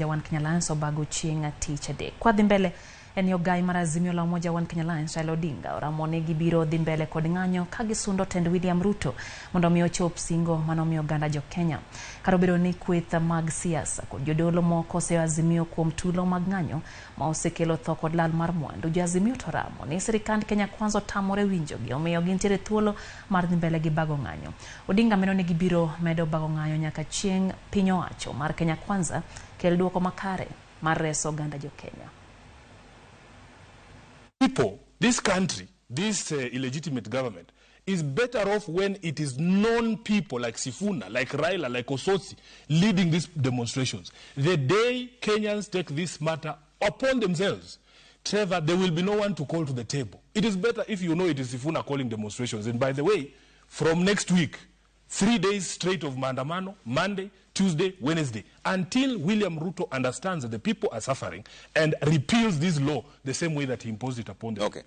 One Kenya Alliance o bago chieng' tich adek. Kwa dhi mbele en yo gai mar azimio la umoja One Kenya Alliance Raila Odinga Ramogi gibiro dhi mbele kod ng'anyo ka gisundo tend William Ruto mondo mi ochop singo manomiyo oganda jo Kenya. Karo bedo ni kweth mag siasa kod jodolo moko oseyo azimio kuom tulo mag ng'anyo ma osekelo tho kod lal mar mwandu. Jo azimio to ramo ni sirikand Kenya Kwanza tamore winjogi omiyo gintiere thuolo mar dhi mbele gi bago ng'anyo. Odinga meno ni gibiro medo bago ng'anyo nyaka chieng' piny owacho mar Kenya Kwanza kel duoko makare mar reso oganda jo Kenya. People, this country, this illegitimate government is better off when it is known people like Sifuna, like Raila, like Osotsi leading these demonstrations. The day Kenyans take this matter upon themselves, Trevor, there will be no one to call to the table. It is better if you know it is Sifuna calling demonstrations. And by the way, from next week, 3 days straight of maandamano, Monday, Tuesday, Wednesday, until William Ruto understands that the people are suffering and repeals this law the same way that he imposed it upon them. Okay.